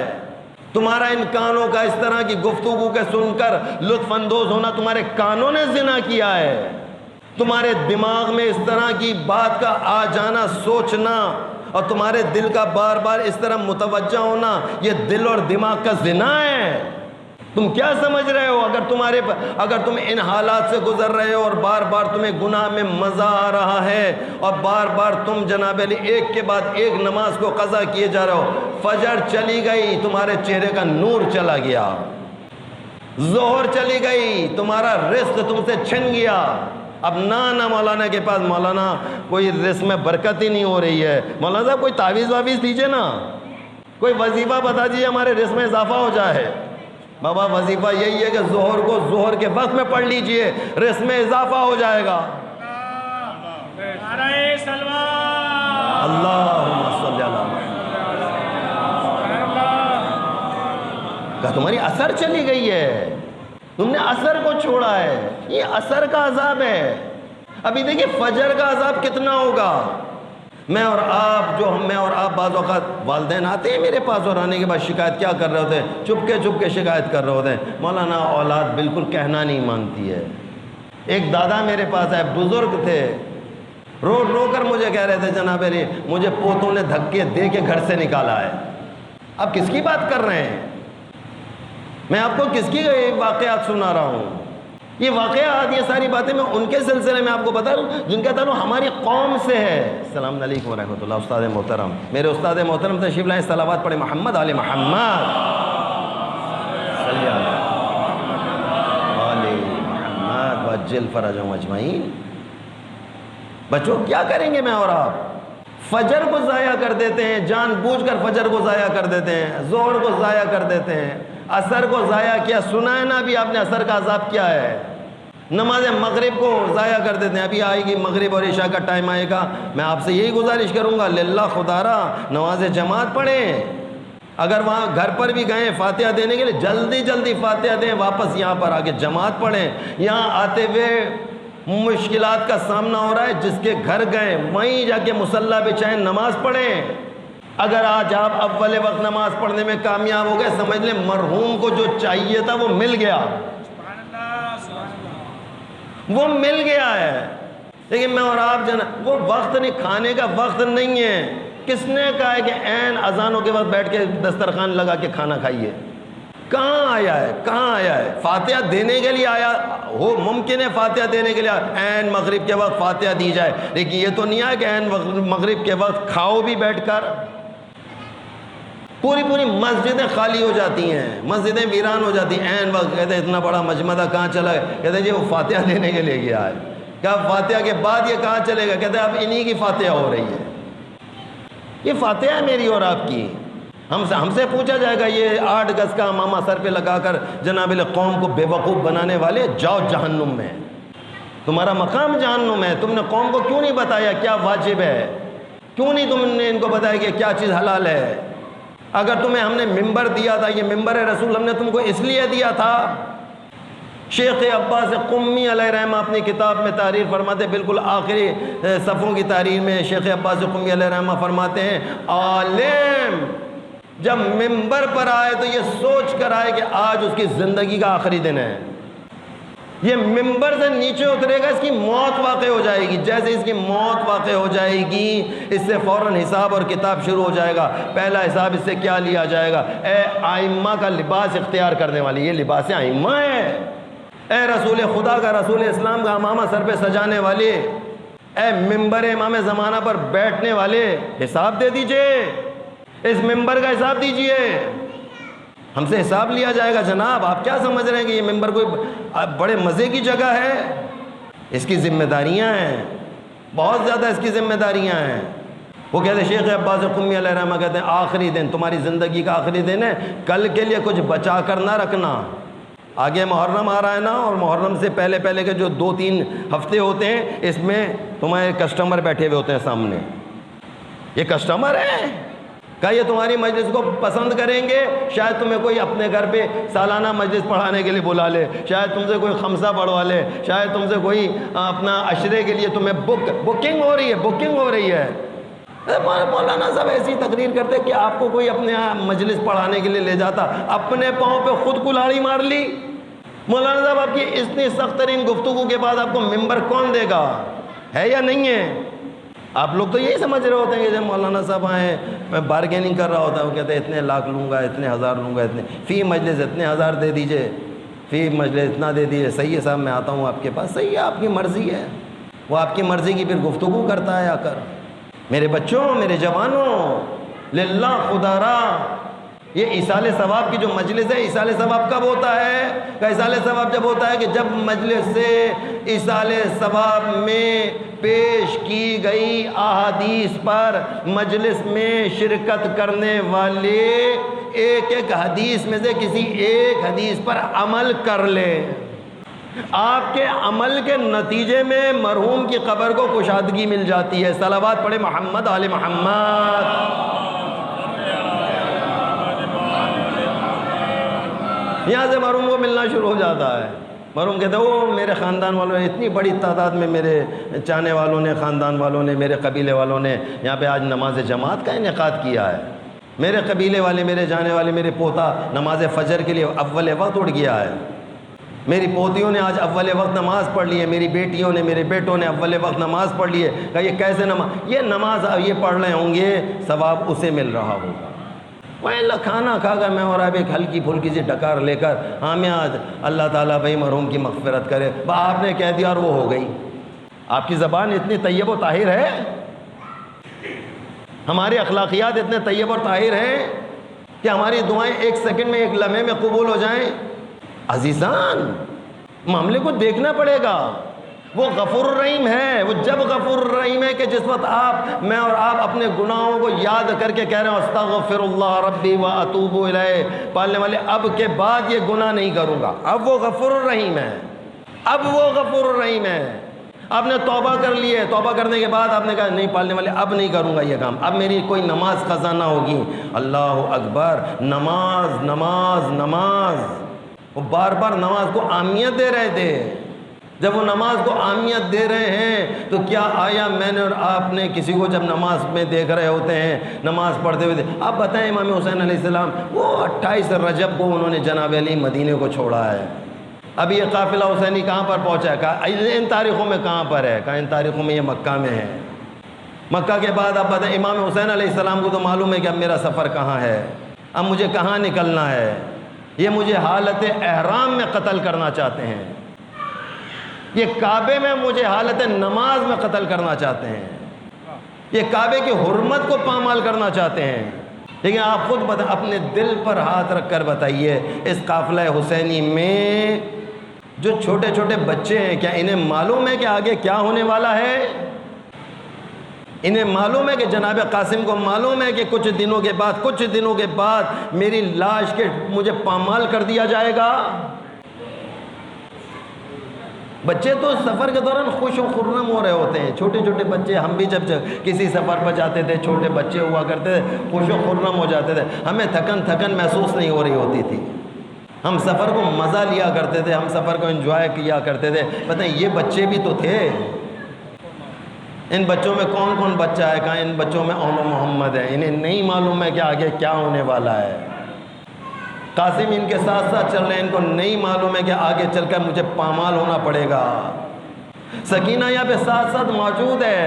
تمہارا ان کانوں کا اس طرح کی گفتگو کے سن کر لطف اندوز ہونا تمہارے کانوں نے زنا کیا ہے، تمہارے دماغ میں اس طرح کی بات کا آ جانا، سوچنا، اور تمہارے دل کا بار بار اس طرح متوجہ ہونا، یہ دل اور دماغ کا زنا ہے۔ تم کیا سمجھ رہے ہو؟ اگر تم ان حالات سے گزر رہے ہو اور بار بار تمہیں گناہ میں مزہ آ رہا ہے اور بار بار تم جناب علی ایک کے بعد ایک نماز کو قضا کیے جا رہے ہو، فجر چلی گئی تمہارے چہرے کا نور چلا گیا، ظہر چلی گئی تمہارا رزق تم سے چھن گیا، اب نہ مولانا کے پاس، مولانا کوئی رزق میں برکت ہی نہیں ہو رہی ہے، مولانا صاحب کوئی تعویذ دیجئے نا، کوئی وظیفہ بتا دیجئے ہمارے رزق میں اضافہ ہو جائے۔ بابا وظیفہ یہی ہے کہ ظہر کو ظہر کے وقت میں پڑھ لیجئے، رزق میں اضافہ ہو جائے گا۔ نعرہ سلوات، اللہم صلی اللہ علیہ کہ تمہاری اثر چلی گئی ہے، تم نے اثر کو چھوڑا ہے، یہ اثر کا عذاب ہے۔ ابھی دیکھیں فجر کا عذاب کتنا ہوگا۔ میں اور آپ بعض اوقات والدین آتے ہیں میرے پاس اور آنے کے بعد شکایت کیا کر رہے ہوتے ہیں، چپ کے شکایت کر رہے ہوتے ہیں، مولانا اولاد بالکل کہنا نہیں مانتی ہے۔ ایک دادا میرے پاس آئے، بزرگ تھے، رو کر مجھے کہہ رہے تھے جناب علی مجھے پوتوں نے دھکے دے کے گھر سے نکالا ہے، آپ کس کی بات کر رہے ہیں؟ میں آپ کو کس کی واقعات سنا رہا ہوں؟ یہ واقعات، یہ ساری باتیں میں ان کے سلسلے میں آپ کو بتا رہا ہوں جن کا تعلق ہماری قوم سے ہے۔ السلام علیکم ورحمۃ اللہ۔ استاد محترم، میرے استاد محترم تشریف لائیں، صلوات پڑھیں محمد آل محمد، صلی اللہ آل محمد وعجل فرجهم اجمعین۔ بچوں کیا کریں گے میں اور آپ؟ فجر کو ضائع کر دیتے ہیں، جان بوجھ کر فجر کو ضائع کر دیتے ہیں، ظہر کو ضائع کر دیتے ہیں، عصر کو ضائع کیا، سنا ہے نا ابھی آپ نے عصر کا عذاب کیا ہے۔ نماز مغرب کو ضائع کر دیتے ہیں، ابھی آئے گی مغرب اور عشاء کا ٹائم آئے گا، میں آپ سے یہی گزارش کروں گا للہ خدارا نماز جماعت پڑھیں۔ اگر وہاں گھر پر بھی گئے فاتحہ دینے کے لیے جلدی جلدی فاتحہ دیں، واپس یہاں پر آ کے جماعت پڑھیں۔ یہاں آتے ہوئے مشکلات کا سامنا ہو رہا ہے، جس کے گھر گئے وہیں جا کے مصلی بچھائیں، نماز پڑھیں۔ اگر آج آپ اول وقت نماز پڑھنے میں کامیاب ہو گئے، سمجھ لیں مرحوم کو جو چاہیے تھا وہ مل گیا، وہ مل گیا ہے۔ لیکن میں اور آپ وہ وقت نہیں، کھانے کا وقت نہیں ہے۔ کس نے کہا ہے کہ عین اذانوں کے وقت بیٹھ کے دسترخوان لگا کے کھانا کھائیے؟ کہاں آیا ہے؟ کہاں آیا ہے؟ فاتحہ دینے کے لیے آیا ہو، ممکن ہے فاتحہ دینے کے لیے عین مغرب کے وقت فاتحہ دی جائے، لیکن یہ تو نہیں ہے کہ عین مغرب کے وقت کھاؤ بھی بیٹھ کر۔ پوری مسجدیں خالی ہو جاتی ہیں، مسجدیں ویران ہو جاتی ہیں، عین وقت کہتے ہیں اتنا بڑا مجمع کہاں چلا ہے؟ کہتے ہیں جی وہ فاتحہ دینے کے لیے گیا ہے۔ کیا فاتحہ کے بعد یہ کہاں چلے گا؟ کہتے ہیں اب انہی کی فاتحہ ہو رہی ہے۔ یہ فاتحہ ہے میری اور آپ کی۔ ہم سے پوچھا جائے گا یہ 8 گز کا امامہ سر پہ لگا کر جناب قوم کو بے وقوف بنانے والے، جاؤ جہنم میں، تمہارا مقام جہنم ہے۔ تم نے قوم کو کیوں نہیں بتایا کیا واجب ہے؟ کیوں نہیں تم نے ان کو بتایا کہ کیا چیز حلال ہے؟ اگر تمہیں ہم نے ممبر دیا تھا، یہ ممبر رسول ہم نے تم کو اس لیے دیا تھا۔ شیخ عباس قمی علیہ رحمہ اپنی کتاب میں تحریر فرماتے ہیں، بالکل آخری صفحوں کی تحریر میں شیخ عباس قمی علیہ رحمہ فرماتے ہیں عالم جب ممبر پر آئے تو یہ سوچ کر آئے کہ آج اس کی زندگی کا آخری دن ہے، یہ ممبر سے نیچے اترے گا، اس کی موت واقع ہو جائے گی، جیسے اس کی موت واقع ہو جائے گی اس سے فوراً حساب اور کتاب شروع ہو جائے گا۔ پہلا حساب اس سے کیا لیا جائے گا؟ اے ائمہ کا لباس اختیار کرنے والی، یہ لباس ائمہ ہے۔ اے رسول خدا کا، رسول اسلام کا امامہ سر پہ سجانے والے، اے ممبر امام زمانہ پر بیٹھنے والے، حساب دے دیجئے، اس ممبر کا حساب دیجئے، ہم سے حساب لیا جائے گا۔ جناب آپ کیا سمجھ رہے ہیں کہ یہ ممبر کوئی بڑے مزے کی جگہ ہے؟ اس کی ذمہ داریاں ہیں، بہت زیادہ اس کی ذمہ داریاں ہیں۔ وہ کہتے ہیں شیخ عباس قمی علیہ رحمہ کہتے ہیں آخری دن تمہاری زندگی کا آخری دن ہے، کل کے لیے کچھ بچا کر نہ رکھنا۔ آگے محرم آ رہا ہے نا، اور محرم سے پہلے کے جو 2-3 ہفتے ہوتے ہیں، اس میں تمہارے کسٹمر بیٹھے ہوئے ہوتے ہیں سامنے، یہ کسٹمر ہیں، کہا یہ تمہاری مجلس کو پسند کریں گے، شاید تمہیں کوئی اپنے گھر پہ سالانہ مجلس پڑھانے کے لیے بلا لے، شاید تم سے کوئی خمسہ پڑھوا لے، شاید تم سے کوئی اپنا عشرے کے لیے تمہیں بکنگ ہو رہی ہے۔ مولانا صاحب ایسی تقریر کرتے کہ آپ کو کوئی اپنے مجلس پڑھانے کے لیے لے جاتا، اپنے پاؤں پہ خود کلاڑی مار لی۔ مولانا صاحب آپ کی اتنی سخت ترین گفتگو کے بعد آپ کو ممبر کون دے گا؟ ہے یا نہیں ہے؟ آپ لوگ تو یہی سمجھ رہے ہوتے ہیں کہ جب مولانا صاحب آئیں میں بارگیننگ کر رہا ہوتا ہے، وہ کہتے ہیں اتنے لاکھ لوں گا، اتنے ہزار لوں گا، اتنے فی مجلس اتنے ہزار دے دیجئے، فی مجلس اتنا دے دیجئے۔ صحیح ہے صاحب میں آتا ہوں آپ کے پاس، صحیح ہے آپ کی مرضی ہے، وہ آپ کی مرضی کی پھر گفتگو کرتا ہے آ کر۔ میرے بچوں، میرے جوانوں، للہ خدا را، یہ ایصال ثواب کی جو مجلس ہے، ایصال ثواب کب ہوتا ہے؟ کہ ایصال ثواب جب ہوتا ہے کہ جب مجلس سے ایصال ثواب میں پیش کی گئی احادیث پر مجلس میں شرکت کرنے والے ایک حدیث میں سے کسی ایک حدیث پر عمل کر لے۔ آپ کے عمل کے نتیجے میں مرحوم کی قبر کو کشادگی مل جاتی ہے۔ صلوات پڑھے محمد آل محمد۔ یہاں سے مرحوم کو ملنا شروع ہو جاتا ہے۔ مرحوم کہتے ہیں وہ میرے خاندان والوں نے، اتنی بڑی تعداد میں میرے چاہنے والوں نے، خاندان والوں نے، میرے قبیلے والوں نے یہاں پہ آج نماز جماعت کا انعقاد کیا ہے۔ میرے قبیلے والے، میرے جانے والے، میرے پوتا نماز فجر کے لیے اول وقت اٹھ گیا ہے۔ میری پوتیوں نے آج اول وقت نماز پڑھ لی ہے، میری بیٹیوں نے، میرے بیٹوں نے اول وقت نماز پڑھ لی ہے۔ کہا یہ کیسے نماز؟ یہ نماز یہ پڑھ رہے ہوں گے، ثواب اسے مل رہا ہوگا، کھانا کھا کر میں اور اب ایک ہلکی پھلکی سی ڈکار لے کر آج اللہ تعالیٰ بھائی مرحوم کی مغفرت کرے، آپ نے کہہ دیا اور وہ ہو گئی۔ آپ کی زبان اتنی طیب و طاہر ہے، ہماری اخلاقیات اتنے طیب اور طاہر ہیں کہ ہماری دعائیں ایک سیکنڈ میں، ایک لمحے میں قبول ہو جائیں۔ عزیزان، معاملے کو دیکھنا پڑے گا۔ وہ غفور الرحیم ہے، وہ جب غفور الرحیم ہے کہ جس وقت میں اور آپ اپنے گناہوں کو یاد کر کے کہہ رہے ہیں استغفر اللہ ربی واتوب الیہ، پالنے والے اب کے بعد یہ گناہ نہیں کروں گا، اب وہ غفور الرحیم ہے، اب وہ غفور الرحیم ہے۔ آپ نے توبہ کر لی ہے، توبہ کرنے کے بعد آپ نے کہا نہیں پالنے والے اب نہیں کروں گا یہ کام، اب میری کوئی نماز قضا نہ ہوگی۔ اللہ اکبر، نماز نماز نماز، وہ بار بار نماز کو اہمیت دے رہے تھے۔ جب وہ نماز کو اہمیت دے رہے ہیں تو کیا آیا میں نے اور آپ نے کسی کو جب نماز میں دیکھ رہے ہوتے ہیں، نماز پڑھتے ہوئے آپ بتائیں، امام حسین علیہ السلام وہ 28 رجب کو انہوں نے جناب علی مدینے کو چھوڑا ہے۔ ابھی یہ قافلہ حسینی کہاں پر پہنچا ہے؟ کہا ان تاریخوں میں کہاں پر ہے؟ کہا ان تاریخوں میں یہ مکہ میں ہے۔ مکہ کے بعد آپ بتائیں، امام حسین علیہ السلام کو تو معلوم ہے کہ اب میرا سفر کہاں ہے، اب مجھے کہاں نکلنا ہے۔ یہ مجھے حالت احرام میں قتل کرنا چاہتے ہیں، یہ کعبے میں مجھے حالت نماز میں قتل کرنا چاہتے ہیں، یہ کعبے کی حرمت کو پامال کرنا چاہتے ہیں۔ لیکن آپ خود اپنے دل پر ہاتھ رکھ کر بتائیے، اس قافلہ حسینی میں جو چھوٹے چھوٹے بچے ہیں، کیا انہیں معلوم ہے کہ آگے کیا ہونے والا ہے؟ انہیں معلوم ہے کہ جناب قاسم کو معلوم ہے کہ کچھ دنوں کے بعد میری لاش کے مجھے پامال کر دیا جائے گا؟ بچے تو سفر کے دوران خوش و خرم ہو رہے ہوتے ہیں، چھوٹے چھوٹے بچے۔ ہم بھی جب کسی سفر پر جاتے تھے، چھوٹے بچے ہوا کرتے تھے، خوش و خرم ہو جاتے تھے، ہمیں تھکن محسوس نہیں ہو رہی ہوتی تھی، ہم سفر کو مزہ لیا کرتے تھے، ہم سفر کو انجوائے کیا کرتے تھے۔ پتہ ہے یہ بچے بھی تو تھے، ان بچوں میں کون کون بچہ ہے؟ کہاں ان بچوں میں اون و محمد ہے، انہیں نہیں معلوم ہے کہ آگے کیا ہونے والا ہے۔ قاسم ان کے ساتھ ساتھ چل رہے ہیں، ان کو نہیں معلوم ہے کہ آگے چل کر مجھے پامال ہونا پڑے گا۔ سکینہ یہاں پہ ساتھ ساتھ موجود ہے۔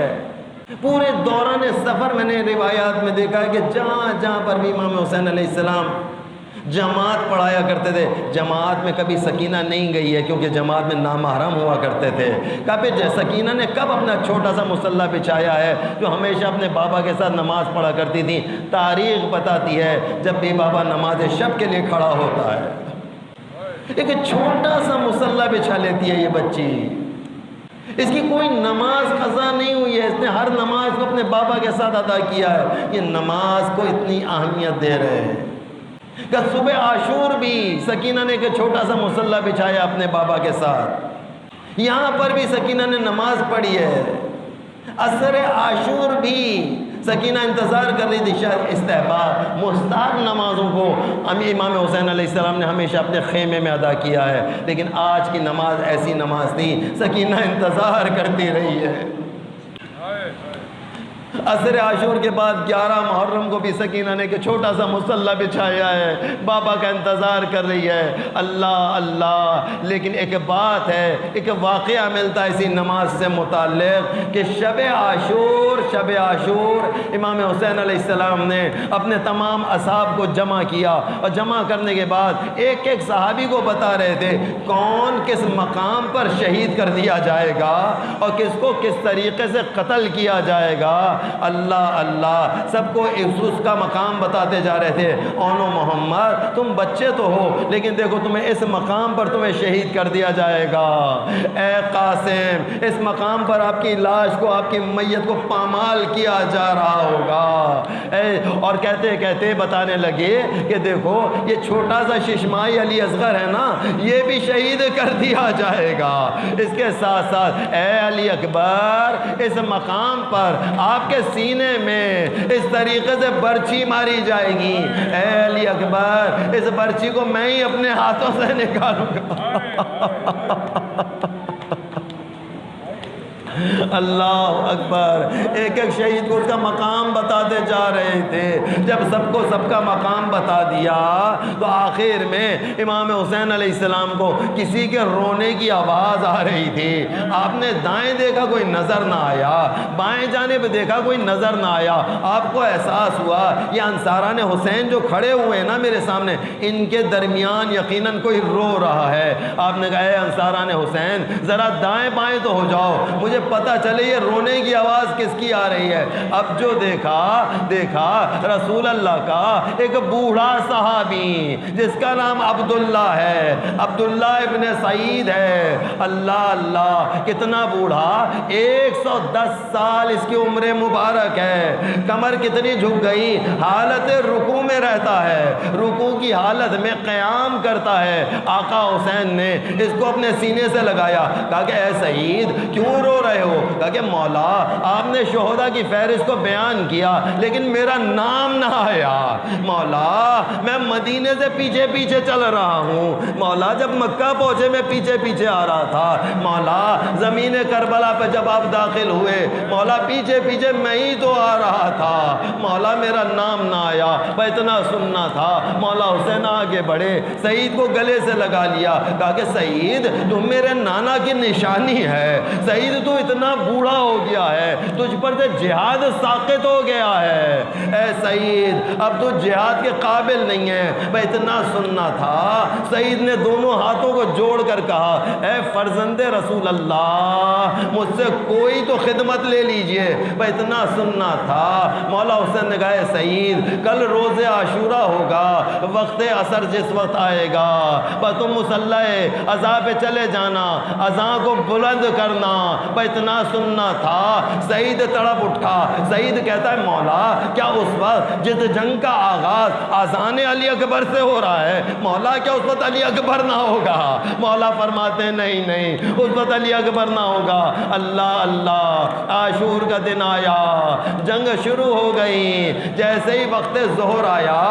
پورے دوران سفر میں نے روایات میں دیکھا ہے کہ جہاں جہاں پر بھی امام حسین علیہ السلام جماعت پڑھایا کرتے تھے، جماعت میں کبھی سکینہ نہیں گئی ہے کیونکہ جماعت میں نامحرم ہوا کرتے تھے۔ کبھی سکینہ نے کب اپنا چھوٹا سا مصلی بچھایا ہے جو ہمیشہ اپنے بابا کے ساتھ نماز پڑھا کرتی تھی؟ تاریخ بتاتی ہے جب بھی بابا نماز شب کے لیے کھڑا ہوتا ہے، ایک چھوٹا سا مصلی بچھا لیتی ہے یہ بچی۔ اس کی کوئی نماز قضا نہیں ہوئی ہے، اس نے ہر نماز کو اپنے بابا کے ساتھ ادا کیا ہے۔ یہ نماز کو اتنی اہمیت دے رہے ہیں کہ صبح عاشور بھی سکینہ نے ایک چھوٹا سا مصلی بچھایا اپنے بابا کے ساتھ، یہاں پر بھی سکینہ نے نماز پڑھی ہے۔ عصر عاشور بھی سکینہ انتظار کر رہی تھی، استحباب مستحب نمازوں کو امام حسین علیہ السلام نے ہمیشہ اپنے خیمے میں ادا کیا ہے، لیکن آج کی نماز ایسی نماز تھی، سکینہ انتظار کرتی رہی ہے۔ عصر عاشور کے بعد 11 محرم کو بھی سکینہ نے کہ چھوٹا سا مصلی بچھایا ہے، بابا کا انتظار کر رہی ہے۔ اللہ اللہ، لیکن ایک بات ہے، ایک واقعہ ملتا ہے اسی نماز سے متعلق کہ شب عاشور امام حسین علیہ السلام نے اپنے تمام اصحاب کو جمع کیا، اور جمع کرنے کے بعد ایک ایک صحابی کو بتا رہے تھے کون کس مقام پر شہید کر دیا جائے گا اور کس کو کس طریقے سے قتل کیا جائے گا۔ اللہ اللہ، سب کو اس کا مقام بتاتے جا رہے تھے۔ اونو محمد، تم بچے تو ہو لیکن دیکھو تمہیں اس مقام پر تمہیں شہید کر دیا جائے گا۔ اے قاسم، اس مقام پر آپ کی لاش کو، آپ کی میت کو پامال کیا جا رہا ہوگا۔ اور کہتے کہتے بتانے لگے کہ دیکھو یہ چھوٹا سا ششمائی علی اصغر ہے نا، یہ بھی شہید کر دیا جائے گا۔ اس کے ساتھ ساتھ اے علی اکبر، اس مقام پر آپ کے سینے میں اس طریقے سے برچھی ماری جائے گی، اے علی اکبر اس برچھی کو میں ہی اپنے ہاتھوں سے نکالوں گا۔ اللہ اکبر، ایک ایک شہید کو اس کا مقام بتاتے جا رہے تھے۔ جب سب کو سب کا مقام بتا دیا تو آخر میں امام حسین علیہ السلام کو کسی کے رونے کی آواز آ رہی تھی۔ آپ نے دائیں دیکھا کوئی نظر نہ آیا، بائیں جانب دیکھا کوئی نظر نہ آیا۔ آپ کو احساس ہوا یہ انصاران حسین جو کھڑے ہوئے ہیں نا میرے سامنے، ان کے درمیان یقیناً کوئی رو رہا ہے۔ آپ نے کہا اے انصاران حسین ذرا دائیں بائیں تو ہو جاؤ، مجھے پتہ چلے یہ رونے کی آواز کس کی آ رہی ہے۔ اب جو دیکھا رسول اللہ کا ایک بوڑھا صحابی جس کا نام عبداللہ ہے، عبداللہ ابن سعید ہے۔ اللہ اللہ، کتنا بوڑھا، 110 سال اس کی عمر مبارک ہے۔ کمر کتنی جھک گئی، حالت رکوع میں رہتا ہے، رکوع کی حالت میں قیام کرتا ہے۔ آقا حسین نے اس کو اپنے سینے سے لگایا، کہا کہ اے سعید کیوں رو رہے ہو؟ کہا کہ مولا آپ نے شہداء کی فہرست کو بیان کیا لیکن میرا نام نہ آیا۔ مولا میں مدینے سے پیچھے پیچھے چل رہا ہوں، مولا جب مکہ پہنچے میں پیچھے پیچھے آ رہا تھا، مولا زمین کربلا پہ جب آپ داخل ہوئے مولا پیچھے پیچھے میں ہی تو آ رہا تھا، مولا میرا نام نہ آیا، میں اتنا سننا تھا۔ مولا حسین آگے بڑھے، سعید کو گلے سے لگا لیا، کہا کہ سعید تم میرے نانا کی نشانی ہے، سعید تو اتنا بوڑھا ہو گیا ہے، تجھ پر سے جہاد ساقط ہو گیا ہے، اے سعید اب تو جہاد کے قابل نہیں ہے، میں اتنا سننا تھا۔ سعید نے دونوں ہاتھوں کو جوڑ کر کہا اے فرزند رسول اللہ مجھ سے کوئی تو خدمت لے لیجئے، میں اتنا سننا تھا۔ مولا حسین نے کہا اے سعید کل روز عاشورہ ہوگا، وقت عصر جس وقت آئے گا بس تم مصلح اذاں پہ چلے جانا، اذاں کو بلند کرنا، میں اتنا سننا تھا۔ سعید تڑپ اٹھا، سعید کہتا ہے مولا کیا اس وقت جس جنگ کا آغاز اذان علی اکبر سے ہو رہا ہے، مولا کیا اس وقت علی اکبر نہ ہوگا؟ مولا فرماتے ہیں نہیں نہیں اس وقت علی اکبر نہ ہوگا۔ اللہ اللہ، عاشور کا دن آیا، جنگ شروع ہو گئی، جیسے ہی وقت ظہر آیا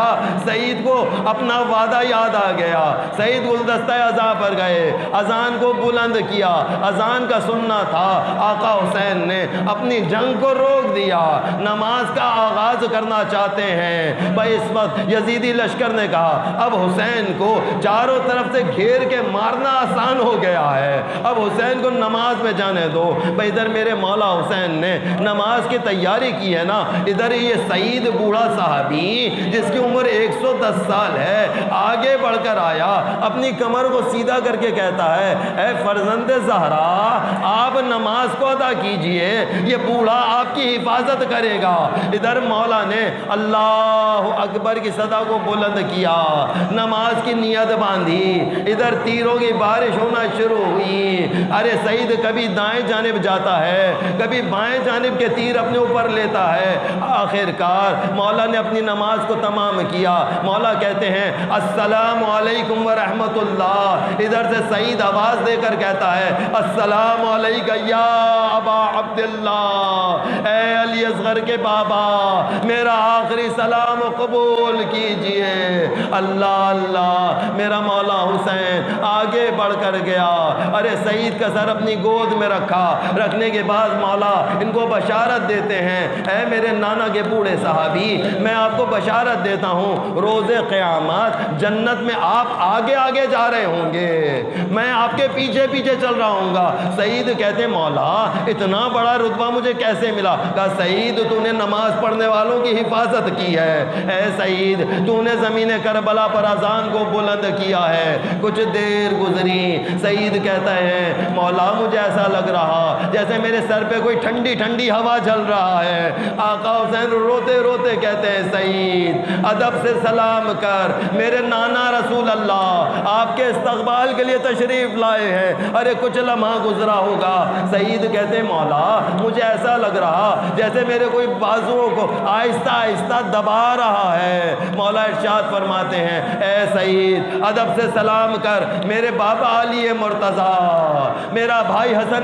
سعید کو اپنا وعدہ یاد آ گیا، سعید گلدستہ اذان پر گئے، اذان کو بلند کیا، اذان کا سننا تھا۔ آقا حسین نے اپنی جنگ کو روک دیا، نماز کا آغاز کرنا چاہتے ہیں۔ بھائی اس وقت یزیدی لشکر نے کہا اب حسین کو چاروں طرف سے گھیر کے مارنا آسان ہو گیا ہے، اب حسین کو نماز میں جانے دو۔ بھائی ادھر میرے مولا حسین نے نماز کی تیاری کی ہے نا، ادھر یہ سعید بوڑھا صحابی جس کی عمر 110 سال ہے آگے بڑھ کر آیا، اپنی کمر کو سیدھا کر کے کہتا ہے اے فرزند زہرا آپ نماز کو ادا کیجئے، یہ بوڑھا آپ کی حفاظت کرے گا۔ ادھر مولا نے اللہ اکبر کی صدا کو بلند کیا، نماز کی نیت باندھی، ادھر تیروں کی بارش ہونا شروع ہوئی۔ ارے سعید کبھی دائیں جانب جاتا ہے، کبھی بائیں جانب کے تیر اپنے اوپر لیتا ہے، آخر کار مولا نے اپنی نماز کو تمام کیا۔ مولا کہتے ہیں السلام علیکم ورحمت اللہ، ادھر سے سعید آواز دے کر کہتا ہے السلام علیکہ یا ابا عبداللہ، اے علی اصغر کے بابا میرا آخری سلام قبول کیجئے۔ اللہ اللہ، میرا مولا حسین آگے بڑھ کر گیا، ارے سعید کا سر اپنی گود میں رکھا، رکھنے کے بعد مولا ان کو بشارت دیتے ہیں اے میرے نانا کے بوڑھے صحابی میں آپ کو بشارت دیتا ہوں روز قیامت جنت میں آپ آگے آگے جا رہے ہوں گے، میں آپ کے پیچھے پیچھے چل رہا ہوں گا۔ سعید کہتے ہیں مولا اتنا بڑا رتبہ مجھے کیسے ملا؟ کہا سعید تو نے نماز پڑھنے والوں کی حفاظت کی ہے، اے سعید تو نے زمین کربلا پر اذان کو بلند کیا ہے۔ کچھ دیر گزری، سعید کہتا ہے مولا مجھے ایسا لگ رہا جیسے میرے سر پہ کوئی ٹھنڈی ٹھنڈی ہوا چل رہا ہے۔ آقا حسین روتے روتے کہتے ہیں سعید ادب سے سلام کر، میرے نانا رسول اللہ آپ کے استقبال کے لیے تشریف لائے ہیں، ارے کچھ لمحہ گزرا ہوگا۔ سعید کہتے ہیں مولا مجھے ایسا لگ رہا جیسے میرے کوئی بازوؤں کو آہستہ آہستہ دبا رہا ہے۔ مولا ارشاد فرماتے ہیں اے سعید ادب سے سلام کر، میرے بابا علی مرتضیٰ، میرا بھائی حسن